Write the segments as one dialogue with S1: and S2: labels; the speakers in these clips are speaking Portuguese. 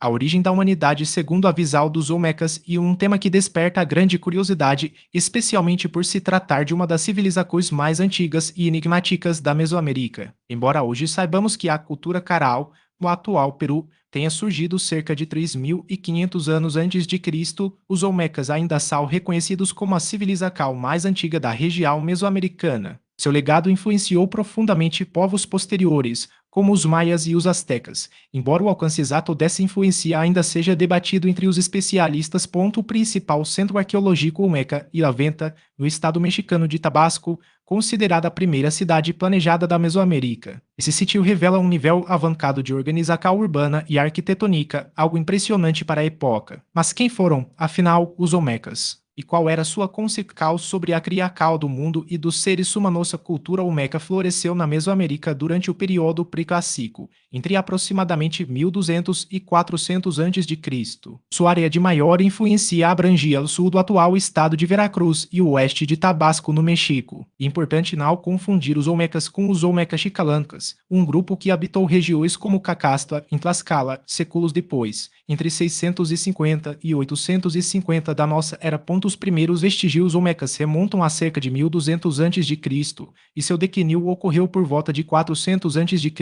S1: A origem da humanidade segundo a visão dos Olmecas e um tema que desperta grande curiosidade, especialmente por se tratar de uma das civilizações mais antigas e enigmáticas da Mesoamérica. Embora hoje saibamos que a cultura Caral, no atual Peru, tenha surgido cerca de 3.500 anos antes de Cristo, os Olmecas ainda são reconhecidos como a civilização mais antiga da região mesoamericana. Seu legado influenciou profundamente povos posteriores, como os maias e os astecas, embora o alcance exato dessa influência ainda seja debatido entre os especialistas. O principal centro arqueológico Olmeca e Aventa, no estado mexicano de Tabasco, considerada a primeira cidade planejada da Mesoamérica. Esse sítio revela um nível avançado de organização urbana e arquitetônica, algo impressionante para a época. Mas quem foram, afinal, os Olmecas? E qual era sua concepção sobre a criação do mundo e dos seres humanos? A cultura olmeca floresceu na Mesoamérica durante o período pré-clássico, entre aproximadamente 1200 e 400 a.C. Sua área de maior influência abrangia o sul do atual estado de Veracruz e o oeste de Tabasco, no México. Importante não confundir os olmecas com os olmecas xicalancas, um grupo que habitou regiões como Cacasta, em Tlaxcala, séculos depois, entre 650 e 850 da nossa era. Os primeiros vestígios olmecas remontam a cerca de 1200 a.C., e seu declínio ocorreu por volta de 400 a.C.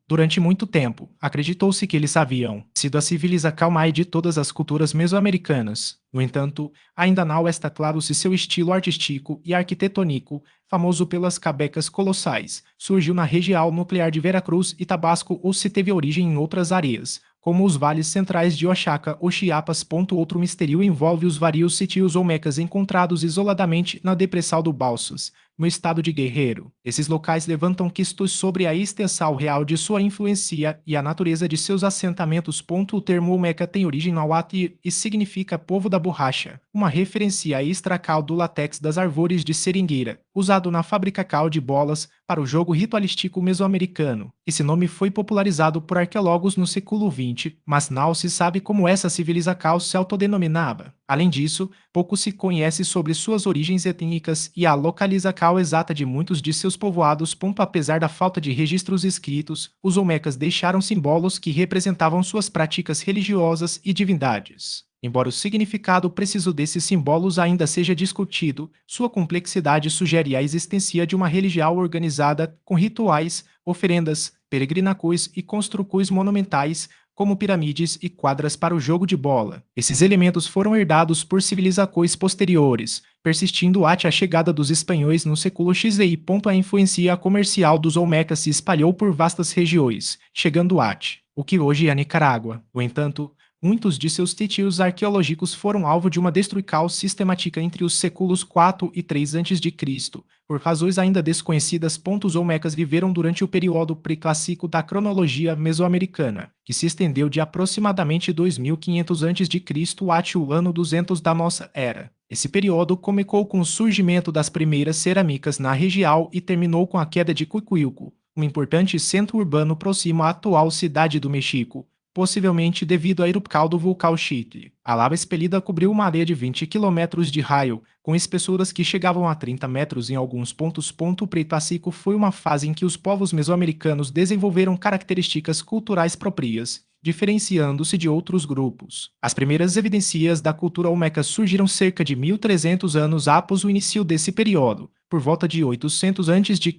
S1: Durante muito tempo, acreditou-se que eles haviam sido a civilização maior de todas as culturas mesoamericanas. No entanto, ainda não está claro se seu estilo artístico e arquitetônico, famoso pelas cabecas colossais, surgiu na região nuclear de Veracruz e Tabasco ou se teve origem em outras áreas, como os vales centrais de Oaxaca ou Chiapas. Outro mistério envolve os vários sítios olmecas encontrados isoladamente na depressão do Balsas, no estado de Guerreiro. Esses locais levantam questões sobre a extensão real de sua influência e a natureza de seus assentamentos. O termo olmeca tem origem náhuatl e significa povo da borracha, uma referência à extracal do látex das árvores de seringueira, usado na fabricação de bolas para o jogo ritualístico mesoamericano. Esse nome foi popularizado por arqueólogos no século XX, mas não se sabe como essa civilização se autodenominava. Além disso, pouco se conhece sobre suas origens étnicas e a localização exata de muitos de seus povoados. Apesar da falta de registros escritos, os olmecas deixaram símbolos que representavam suas práticas religiosas e divindades. Embora o significado preciso desses símbolos ainda seja discutido, sua complexidade sugere a existência de uma religião organizada com rituais, oferendas, peregrinações e construções monumentais, como pirâmides e quadras para o jogo de bola. Esses elementos foram herdados por civilizações posteriores, persistindo até a chegada dos espanhóis no século XI. A influência comercial dos olmecas se espalhou por vastas regiões, chegando até o que hoje é a Nicarágua. No entanto, muitos de seus sítios arqueológicos foram alvo de uma destruição sistemática entre os séculos IV e III a.C., por razões ainda desconhecidas. Os olmecas viveram durante o período pré-clássico da cronologia mesoamericana, que se estendeu de aproximadamente 2500 a.C. até o ano 200 da nossa era. Esse período começou com o surgimento das primeiras cerâmicas na região e terminou com a queda de Cuicuilco, um importante centro urbano próximo à atual cidade do México, possivelmente devido à erupção do vulcão Chitli. A lava expelida cobriu uma área de 20 quilômetros de raio, com espessuras que chegavam a 30 metros em alguns pontos. O Pré-Clássico foi uma fase em que os povos mesoamericanos desenvolveram características culturais próprias, diferenciando-se de outros grupos. As primeiras evidências da cultura olmeca surgiram cerca de 1300 anos após o início desse período, por volta de 800 a.C.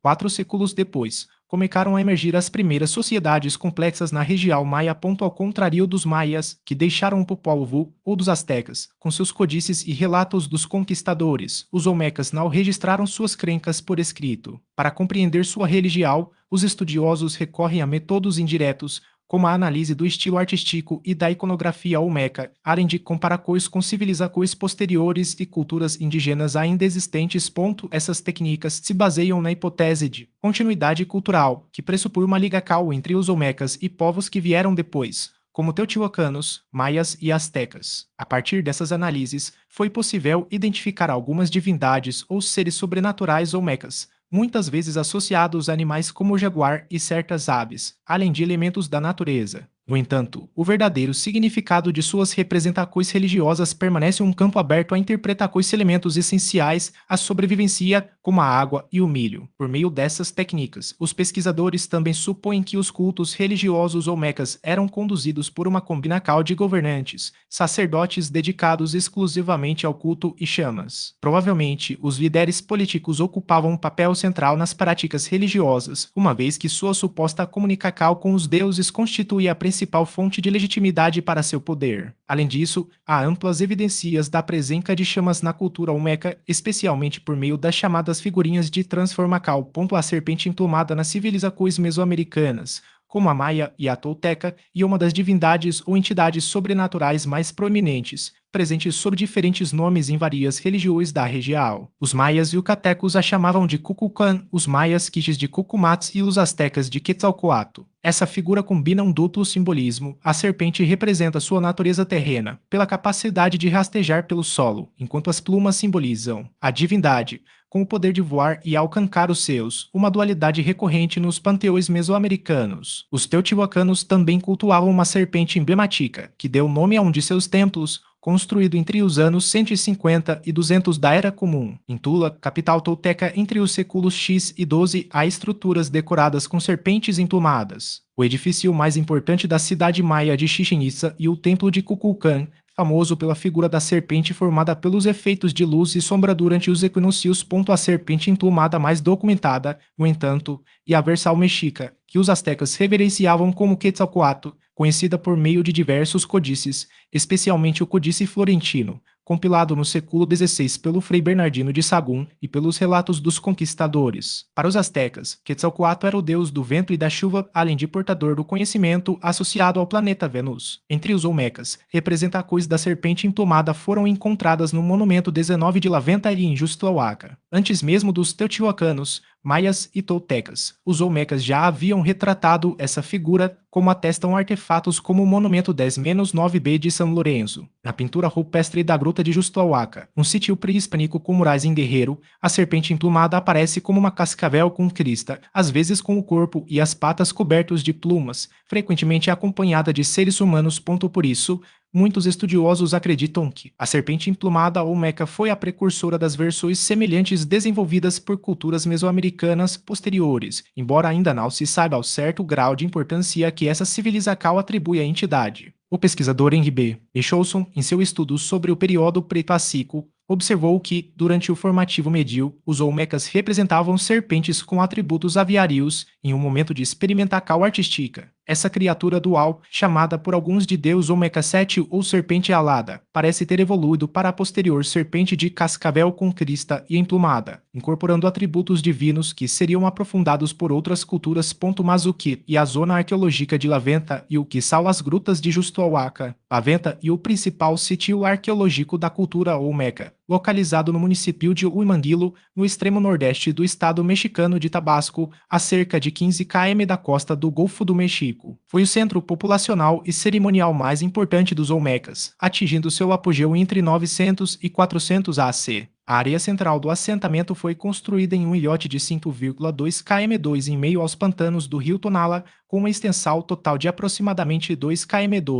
S1: 4 séculos depois, começaram a emergir as primeiras sociedades complexas na região maia. Ao contrário dos maias, que deixaram o povo, ou dos astecas, com seus codices e relatos dos conquistadores, os olmecas não registraram suas crenças por escrito. Para compreender sua religião, os estudiosos recorrem a métodos indiretos, como a análise do estilo artístico e da iconografia olmeca, além de comparações com civilizações posteriores e culturas indígenas ainda existentes. Essas técnicas se baseiam na hipótese de continuidade cultural, que pressupõe uma ligação entre os olmecas e povos que vieram depois, como teotihuacanos, maias e astecas. A partir dessas análises, foi possível identificar algumas divindades ou seres sobrenaturais olmecas, muitas vezes associados a animais como o jaguar e certas aves, além de elementos da natureza, No entanto, o verdadeiro significado de suas representações religiosas permanece um campo aberto a interpretar os elementos essenciais à sobrevivência, como a água e o milho. Por meio dessas técnicas, os pesquisadores também supõem que os cultos religiosos olmecas eram conduzidos por uma combinação de governantes, sacerdotes dedicados exclusivamente ao culto e chamas. Provavelmente, os líderes políticos ocupavam um papel central nas práticas religiosas, uma vez que sua suposta comunicação com os deuses constituía a principal fonte de legitimidade para seu poder. Além disso, há amplas evidências da presença de chamas na cultura olmeca, especialmente por meio das chamadas figurinhas de transformação. A serpente emplumada nas civilizações mesoamericanas, como a maia e a tolteca, e uma das divindades ou entidades sobrenaturais mais proeminentes, presentes sob diferentes nomes em várias religiões da região. Os maias e yucatecos a chamavam de Cuculcán, os maias quiches de Cucumats e os astecas de Quetzalcoatl. Essa figura combina um duplo simbolismo. A serpente representa sua natureza terrena, pela capacidade de rastejar pelo solo, enquanto as plumas simbolizam a divindade, com o poder de voar e alcançar os seus, uma dualidade recorrente nos panteões mesoamericanos. Os teotihuacanos também cultuavam uma serpente emblemática, que deu nome a um de seus templos, construído entre os anos 150 e 200 da Era Comum. Em Tula, capital tolteca, entre os séculos X e XII, há estruturas decoradas com serpentes emplumadas. O edifício mais importante da cidade maia de Chichén Itzá e o Templo de Kukulcán, famoso pela figura da serpente formada pelos efeitos de luz e sombra durante os equinócios. A serpente emplumada mais documentada, no entanto, e a versal mexica, que os astecas reverenciavam como Quetzalcoatl, conhecida por meio de diversos codices, especialmente o Códice Florentino, compilado no século XVI pelo Frei Bernardino de Sahagún e pelos relatos dos conquistadores. Para os astecas, Quetzalcoatl era o deus do vento e da chuva, além de portador do conhecimento associado ao planeta Vênus. Entre os olmecas, representações da serpente emplumada foram encontradas no monumento 19 de Laventari em Juxtlahuaca. Antes mesmo dos teotihuacanos, maias e toltecas, os olmecas já haviam retratado essa figura, como atestam artefatos como o monumento 10-9B de São Lourenço. Na pintura rupestre da Gruta de Juxtlahuaca, um sítio pré-hispânico com murais em Guerreiro, a serpente emplumada aparece como uma cascavel com crista, às vezes com o corpo e as patas cobertos de plumas, frequentemente acompanhada de seres humanos. Por isso, muitos estudiosos acreditam que a serpente emplumada olmeca foi a precursora das versões semelhantes desenvolvidas por culturas mesoamericanas posteriores, embora ainda não se saiba ao certo grau de importância que essa civilização atribui à entidade. O pesquisador Henry B. Nicholson, em seu estudo sobre o período Pré-Clássico, observou que, durante o formativo médio, os olmecas representavam serpentes com atributos aviários em um momento de experimentação artística. Essa criatura dual, chamada por alguns de deus olmeca sete ou serpente alada, parece ter evoluído para a posterior serpente de cascavel com crista e emplumada, incorporando atributos divinos que seriam aprofundados por outras culturas. Mas o que e a zona arqueológica de Laventa e o que são as grutas de Juxtlahuaca, Laventa e o principal sítio arqueológico da cultura olmeca, localizado no município de Huimanguillo, no extremo nordeste do estado mexicano de Tabasco, a cerca de 15 km da costa do Golfo do México. Foi o centro populacional e cerimonial mais importante dos olmecas, atingindo seu apogeu entre 900 e 400 AC. A área central do assentamento foi construída em um ilhote de 5,2 km em meio aos pantanos do rio Tonala, com uma extensão total de aproximadamente 2 km.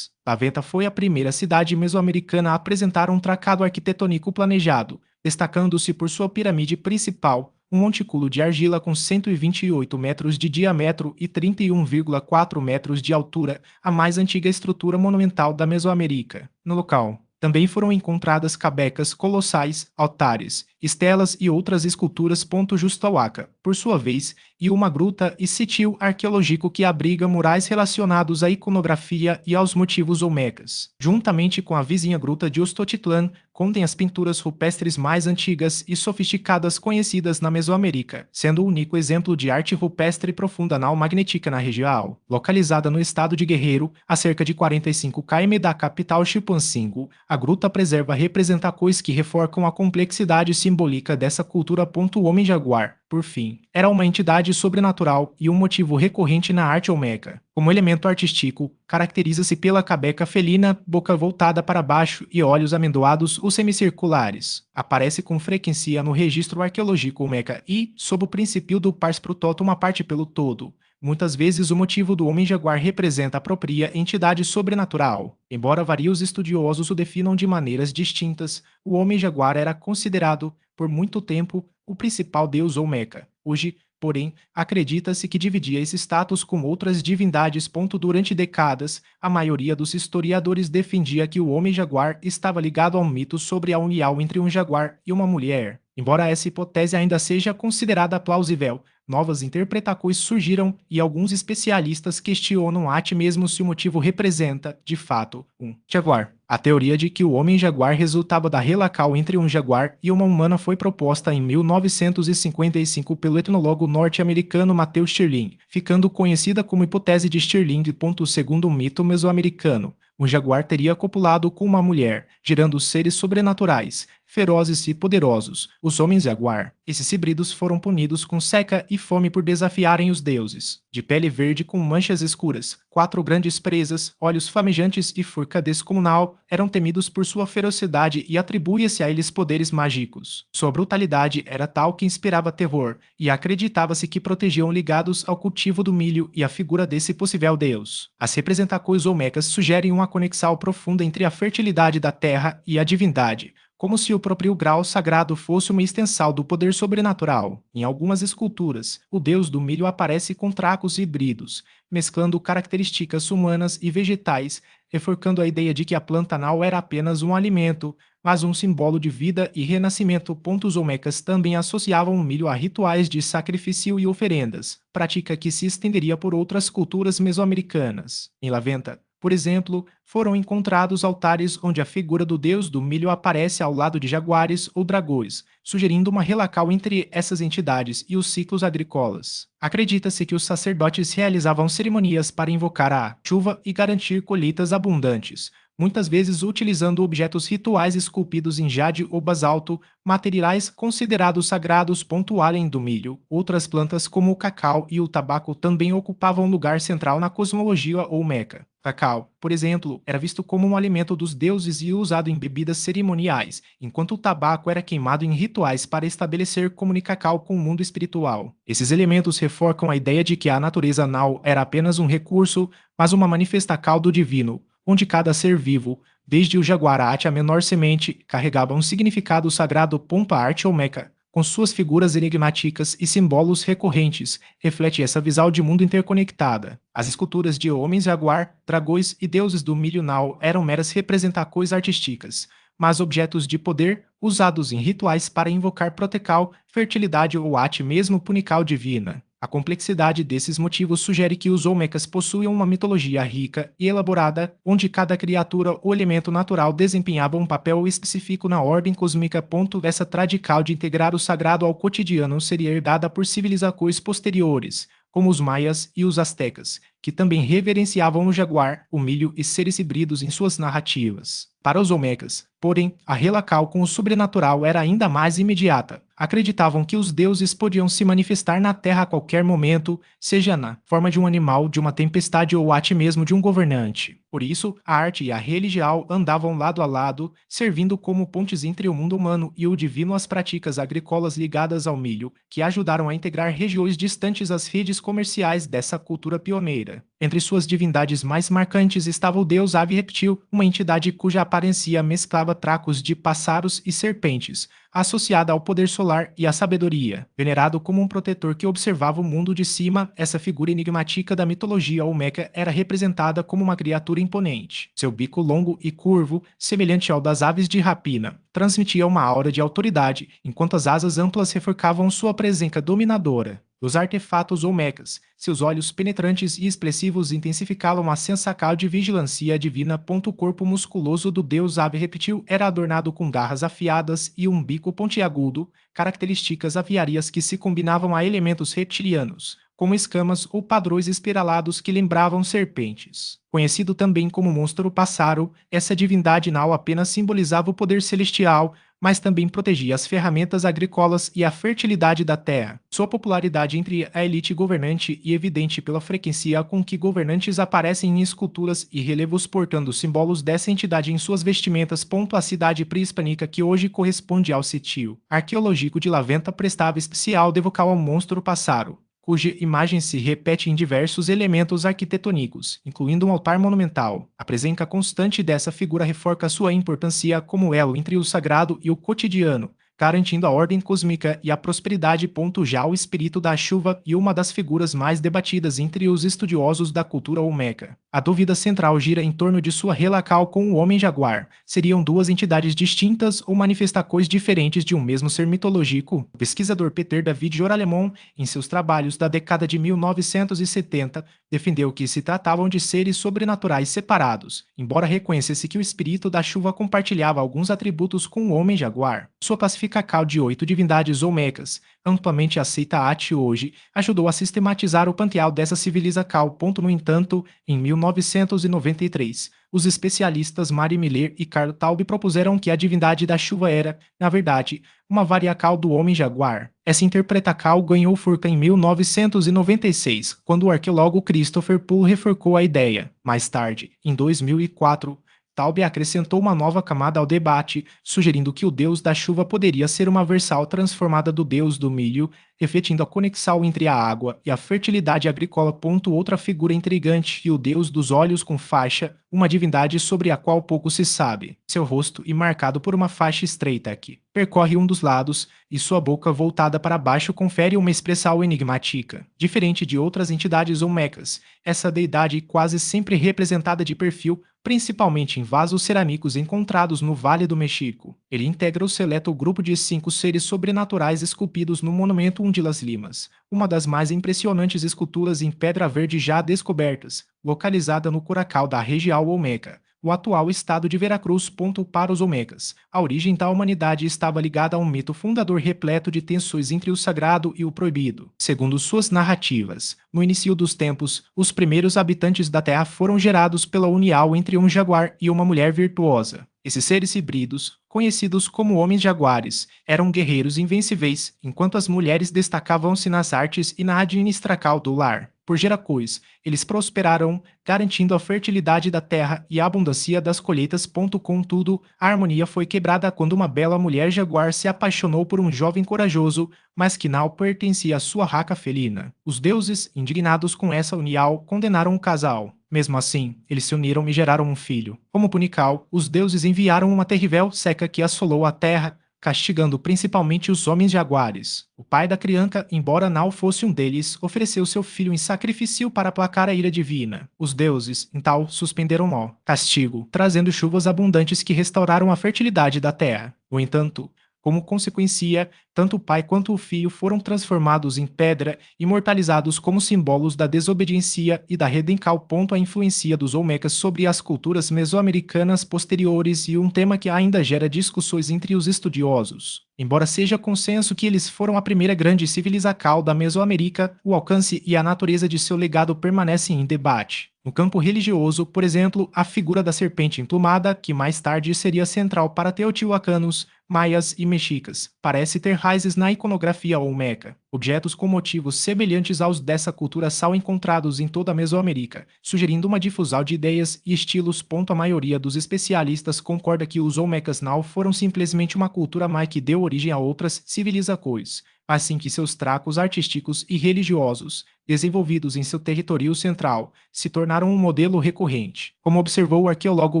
S1: Laventa foi a primeira cidade mesoamericana a apresentar um tracado arquitetônico planejado, destacando-se por sua pirâmide principal, um montículo de argila com 128 metros de diâmetro e 31,4 metros de altura, a mais antiga estrutura monumental da Mesoamérica. No local, também foram encontradas cabecas colossais, altares, estelas e outras esculturas. Juxtlahuaca, por sua vez, e uma gruta e sítio arqueológico que abriga murais relacionados à iconografia e aos motivos olmecas. Juntamente com a vizinha gruta de Ostotitlán, contém as pinturas rupestres mais antigas e sofisticadas conhecidas na Mesoamérica, sendo o único exemplo de arte rupestre profunda não magnética na região. Localizada no estado de Guerreiro, a cerca de 45 km da capital Chilpancingo, a gruta preserva representações que reforçam a complexidade simbólica dessa cultura. O homem-jaguar, por fim, era uma entidade sobrenatural e um motivo recorrente na arte olmeca. Como elemento artístico, caracteriza-se pela cabeça felina, boca voltada para baixo e olhos amendoados ou semicirculares. Aparece com frequência no registro arqueológico olmeca e, sob o princípio do pars pro toto, uma parte pelo todo, Muitas vezes o motivo do homem-jaguar representa a própria entidade sobrenatural. Embora vários estudiosos o definam de maneiras distintas, o homem-jaguar era considerado, por muito tempo, o principal deus Olmeca. Hoje, porém, acredita-se que dividia esse status com outras divindades. Durante décadas, a maioria dos historiadores defendia que o homem-jaguar estava ligado a um mito sobre a união entre um jaguar e uma mulher. Embora essa hipótese ainda seja considerada plausível, novas interpretações surgiram e alguns especialistas questionam até mesmo se o motivo representa, de fato, um jaguar. A teoria de que o homem-jaguar resultava da relação entre um jaguar e uma humana foi proposta em 1955 pelo etnólogo norte-americano Matthew Stirling, ficando conhecida como hipótese de Stirling. Segundo um mito mesoamericano, um jaguar teria copulado com uma mulher, gerando seres sobrenaturais, ferozes e poderosos, os homens-jaguar. Esses híbridos foram punidos com seca e fome por desafiarem os deuses. De pele verde com manchas escuras, 4 grandes presas, olhos flamejantes e forca descomunal, eram temidos por sua ferocidade e atribuía-se a eles poderes mágicos. Sua brutalidade era tal que inspirava terror, e acreditava-se que protegiam ligados ao cultivo do milho e a figura desse possível deus. As representações olmecas sugerem uma conexão profunda entre a fertilidade da terra e a divindade, como se o próprio grau sagrado fosse uma extensão do poder sobrenatural. Em algumas esculturas, o deus do milho aparece com tracos híbridos, mesclando características humanas e vegetais, reforçando a ideia de que a planta não era apenas um alimento, mas um símbolo de vida e renascimento. Os olmecas também associavam o milho a rituais de sacrifício e oferendas, prática que se estenderia por outras culturas mesoamericanas. Em Laventa, por exemplo, foram encontrados altares onde a figura do deus do milho aparece ao lado de jaguares ou dragões, sugerindo uma relação entre essas entidades e os ciclos agrícolas. Acredita-se que os sacerdotes realizavam cerimônias para invocar a chuva e garantir colheitas abundantes, muitas vezes utilizando objetos rituais esculpidos em jade ou basalto, materiais considerados sagrados. Além do milho, outras plantas como o cacau e o tabaco também ocupavam um lugar central na cosmologia olmeca. Cacau, por exemplo, era visto como um alimento dos deuses e usado em bebidas cerimoniais, enquanto o tabaco era queimado em rituais para estabelecer comunicação com o mundo espiritual. Esses elementos reforçam a ideia de que a natureza não era apenas um recurso, mas uma manifestação do divino, onde cada ser vivo, desde o jaguar até a menor semente, carregava um significado sagrado. A arte olmeca, com suas figuras enigmáticas e símbolos recorrentes, reflete essa visão de mundo interconectada. As esculturas de homens-jaguar, dragões e deuses do milho não eram meras representações artísticas, mas objetos de poder usados em rituais para invocar proteção, fertilidade ou até mesmo punição divina. A complexidade desses motivos sugere que os olmecas possuíam uma mitologia rica e elaborada, onde cada criatura ou elemento natural desempenhava um papel específico na ordem cósmica. Essa tradição de integrar o sagrado ao cotidiano seria herdada por civilizações posteriores, como os maias e os astecas, que também reverenciavam o jaguar, o milho e seres híbridos em suas narrativas. Para os olmecas, porém, a relação com o sobrenatural era ainda mais imediata. Acreditavam que os deuses podiam se manifestar na Terra a qualquer momento, seja na forma de um animal, de uma tempestade ou até mesmo de um governante. Por isso, a arte e a religião andavam lado a lado, servindo como pontes entre o mundo humano e o divino. As práticas agrícolas ligadas ao milho, que ajudaram a integrar regiões distantes às redes comerciais dessa cultura pioneira. Entre suas divindades mais marcantes estava o deus ave reptil, uma entidade cuja aparência mesclava tracos de pássaros e serpentes, associada ao poder solar e à sabedoria. Venerado como um protetor que observava o mundo de cima, essa figura enigmática da mitologia olmeca era representada como uma criatura imponente. Seu bico longo e curvo, semelhante ao das aves de rapina, transmitia uma aura de autoridade, enquanto as asas amplas reforçavam sua presença dominadora. Os artefatos olmecas, seus olhos penetrantes e expressivos intensificavam a sensação de vigilância divina. O corpo musculoso do deus ave reptil era adornado com garras afiadas e um bico pontiagudo, características aviárias que se combinavam a elementos reptilianos, como escamas ou padrões espiralados que lembravam serpentes. Conhecido também como monstro pássaro, essa divindade não apenas simbolizava o poder celestial, mas também protegia as ferramentas agrícolas e a fertilidade da terra. Sua popularidade entre a elite governante é evidente pela frequência com que governantes aparecem em esculturas e relevos portando símbolos dessa entidade em suas vestimentas. A cidade pré-hispânica que hoje corresponde ao sítio arqueológico de Laventa prestava especial devoção ao monstro pássaro, cuja imagem se repete em diversos elementos arquitetônicos, incluindo um altar monumental. A presença constante dessa figura reforça sua importância como elo entre o sagrado e o cotidiano, garantindo a ordem cósmica e a prosperidade. Já o espírito da chuva e uma das figuras mais debatidas entre os estudiosos da cultura olmeca. A dúvida central gira em torno de sua relação com o homem-jaguar. Seriam duas entidades distintas ou manifestações diferentes de um mesmo ser mitológico? O pesquisador Peter David Joralemon, em seus trabalhos da década de 1970, defendeu que se tratavam de seres sobrenaturais separados, embora reconhecesse que o espírito da chuva compartilhava alguns atributos com o homem-jaguar. Sua pacificação de 8 divindades olmecas, amplamente aceita até hoje, ajudou a sistematizar o panteão dessa civilização. No entanto, em 1993, os especialistas Mary Miller e Carl Taube propuseram que a divindade da chuva era, na verdade, uma variação do homem-jaguar. Essa interpretação ganhou força em 1996, quando o arqueólogo Christopher Poole reforçou a ideia. Mais tarde, em 2004, Taube acrescentou uma nova camada ao debate, sugerindo que o deus da chuva poderia ser uma versão transformada do deus do milho, refletindo a conexão entre a água e a fertilidade agrícola. Outra figura intrigante e o deus dos olhos com faixa, uma divindade sobre a qual pouco se sabe. Seu rosto é marcado por uma faixa estreita que percorre um dos lados, e sua boca voltada para baixo confere uma expressão enigmática. Diferente de outras entidades olmecas, essa deidade é quase sempre representada de perfil, principalmente em vasos cerâmicos encontrados no Vale do México. Ele integra o seleto grupo de 5 seres sobrenaturais esculpidos no Monumento de las Limas, uma das mais impressionantes esculturas em pedra verde já descobertas, localizada no Curaçao da região olmeca, o atual estado de Veracruz. Para os olmecas, a origem da humanidade estava ligada a um mito fundador repleto de tensões entre o sagrado e o proibido. Segundo suas narrativas, no início dos tempos, os primeiros habitantes da Terra foram gerados pela união entre um jaguar e uma mulher virtuosa. Esses seres híbridos, conhecidos como homens-jaguares, eram guerreiros invencíveis, enquanto as mulheres destacavam-se nas artes e na administração do lar. Por gerações, eles prosperaram, garantindo a fertilidade da terra e a abundância das colheitas. Contudo, a harmonia foi quebrada quando uma bela mulher jaguar se apaixonou por um jovem corajoso, mas que não pertencia à sua raça felina. Os deuses, indignados com essa união, condenaram o casal. Mesmo assim, eles se uniram e geraram um filho. Como punical, os deuses enviaram uma terrível seca que assolou a terra, castigando principalmente os homens jaguares. O pai da criança, embora não fosse um deles, ofereceu seu filho em sacrifício para aplacar a ira divina. Os deuses, então, suspenderam o castigo, trazendo chuvas abundantes que restauraram a fertilidade da terra. No entanto, como consequência, tanto o pai quanto o filho foram transformados em pedra, imortalizados como símbolos da desobediência e da redenção. A influência dos olmecas sobre as culturas mesoamericanas posteriores e um tema que ainda gera discussões entre os estudiosos. Embora seja consenso que eles foram a primeira grande civilização da Mesoamérica, o alcance e a natureza de seu legado permanecem em debate. No campo religioso, por exemplo, a figura da serpente emplumada, que mais tarde seria central para teotihuacanos, maias e mexicas, parece ter raízes na iconografia olmeca. Objetos com motivos semelhantes aos dessa cultura são encontrados em toda a Mesoamérica, sugerindo uma difusão de ideias e estilos. A maioria dos especialistas concorda que os olmecas não foram simplesmente uma cultura maia que deu origem a outras civilizações, assim que seus traços artísticos e religiosos, desenvolvidos em seu território central, se tornaram um modelo recorrente. Como observou o arqueólogo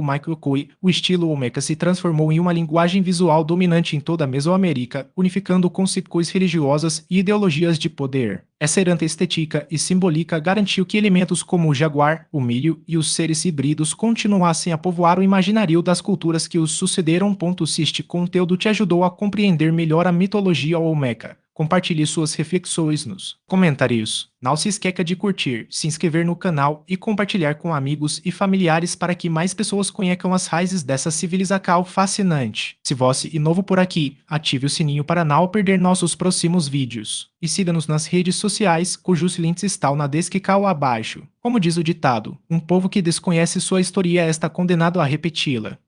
S1: Michael Coy, o estilo olmeca se transformou em uma linguagem visual dominante em toda a Mesoamérica, unificando conceições religiosas e ideologias de poder. Essa herança estética e simbólica garantiu que elementos como o jaguar, o milho e os seres híbridos continuassem a povoar o imaginário das culturas que os sucederam. Se este conteúdo te ajudou a compreender melhor a mitologia olmeca, compartilhe suas reflexões nos comentários. Não se esqueça de curtir, se inscrever no canal e compartilhar com amigos e familiares para que mais pessoas conheçam as raízes dessa civilização fascinante. Se você é novo por aqui, ative o sininho para não perder nossos próximos vídeos. E siga-nos nas redes sociais, cujos links estão na descrição abaixo. Como diz o ditado, um povo que desconhece sua história está condenado a repeti-la.